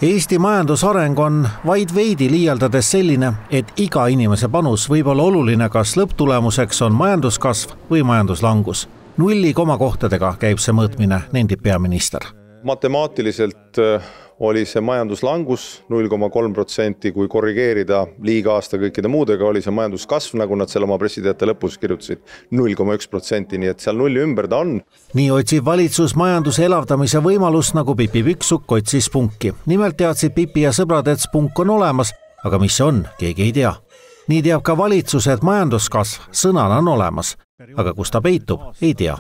Eesti majandusareng on vaid veidi liialdades selline, et iga inimese panus võib olla oluline, kas lõpptulemuseks on majanduskasv või majanduslangus. Nulli komakohtadega käib see mõõtmine, nendib peaminister. Matemaatiliselt oli see majanduslangus 0,3%, kui korrigeerida liiga aasta kõikide muudega, oli see majanduskasv, nagu nad seal oma pressiteate lõpus kirjutasid, 0,1%, nii et seal nulli ümber ta on. Nii otsib valitsus majanduse elavdamise võimalust, nagu Pipi Pikksukk otsis punki. Nimelt teadsid Pipi ja sõbrad, et spunk on olemas, aga mis see on, keegi ei tea. Nii teab ka valitsus, et majanduskasv sõnana on olemas, aga kus ta peitub, ei tea.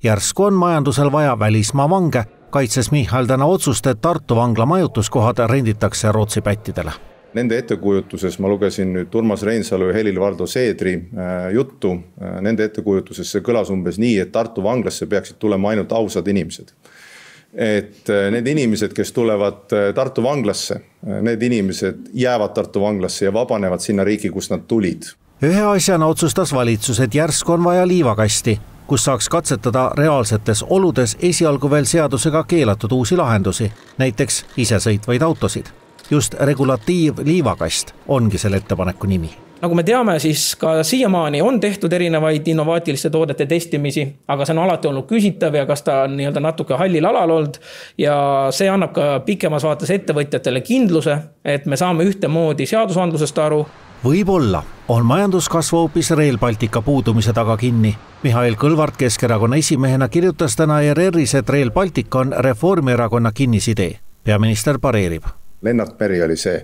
Järsku on majandusel vaja välismaa vange, kaitses Michal täna otsust, et Tartu vangla majutuskohad renditakse Rootsi pättidele. Nende ettekujutuses, ma lugesin nüüd Urmas Reinsalu ja Helir-Valdor Seedri juttu, nende ettekujutuses see kõlas umbes nii, et Tartu vanglasse peaksid tulema ainult ausad inimesed. Et need inimesed, kes tulevad Tartu vanglasse, need inimesed jäävad Tartu vanglasse ja vabanevad sinna riiki, kus nad tulid. Ühe asjana otsustas valitsus, et järsku on vaja liivakasti, kus saaks katsetada reaalsetes oludes esialgu veel seadusega keelatud uusi lahendusi, näiteks isesõitvaid autosid. Just regulatiivliivakast ongi selle ettepaneku nimi. Nagu me teame, siis ka siiamaani on tehtud erinevaid innovaatiliste toodete testimisi, aga see on alati olnud küsitav ja kas ta on natuke hallil alal olnud ja see annab ka pikemas vaates ettevõtjatele kindluse, et me saame ühtemoodi seadusandlusest aru. Võib-olla on majanduskasvu hoopis Rail Baltica puudumise taga kinni. Mihhail Kõlvart Keskerakonna esimehena kirjutas täna ERR-is, et Rail Baltica on Reformierakonna kinnisidee. Peaminister pareerib. Lennart Meri oli see,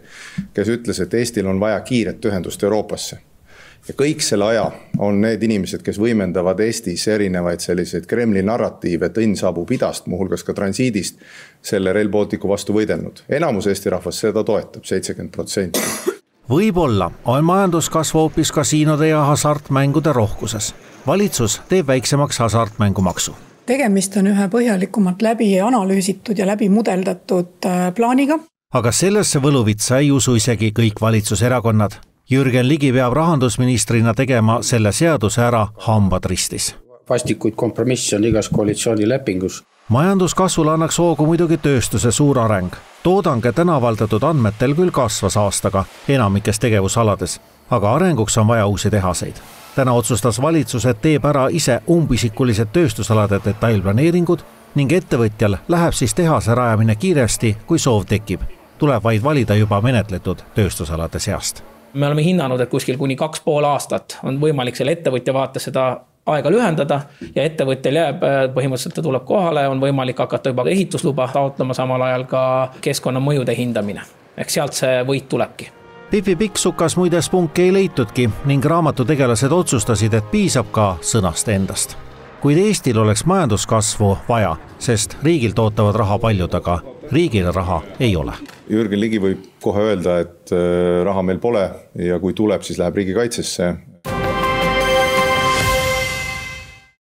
kes ütles, et Eestil on vaja kiiret ühendust Euroopasse. Ja kõik selle aja on need inimesed, kes võimendavad Eestis erinevaid selliseid Kremli narratiive, et õnn saabub idast, muuhulgas ka transiidist, selle Rail Balticu vastu võidelnud. Enamus Eesti rahvas seda toetab, 70%. Võib-olla on majanduskasvu hoopis kasiinode ja hasartmängude rohkuses. Valitsus teeb väiksemaks hasartmängumaksu. Tegemist on ühe põhjalikumalt läbi analüüsitud ja läbi mudeldatud plaaniga. Aga sellesse võluvitsa ei usu isegi kõik valitsuserakonnad. Jürgen Ligi peab rahandusministrina tegema selle seaduse ära hambad ristis. Vastikuid kompromissi on igas koalitsioonilepingus. Majanduskasvule annaks hoogu muidugi tööstuse suur areng. Toodange täna avaldatud andmetel küll kasvas aastaga enamikes tegevusalades, aga arenguks on vaja uusi tehaseid. Täna otsustas valitsus, et teeb ära ise umbisikulised tööstusalade detailplaneeringud ning ettevõtjal läheb siis tehase rajamine kiiresti, kui soov tekib. Tuleb vaid valida juba menetletud tööstusalade seast. Me oleme hinnanud, et kuskil kuni 2,5 aastat on võimalik selle ettevõtja vaates seda aega lühendada ja ettevõtjal jääb, põhimõtteliselt ta tuleb kohale, on võimalik hakata juba ehitusluba taotlema, samal ajal ka keskkonnamõjude hindamine. Ehk sealt see võit tulebki. Pipi Pikksukas muide spunki ei leitudki ning raamatutegelased otsustasid, et piisab ka sõnast endast. Kuid Eestil oleks majanduskasvu vaja, sest riigilt ootavad raha paljud, aga riigil raha ei ole. Jürgen Ligi võib kohe öelda, et raha meil pole ja kui tuleb, siis läheb riigikaitsesse.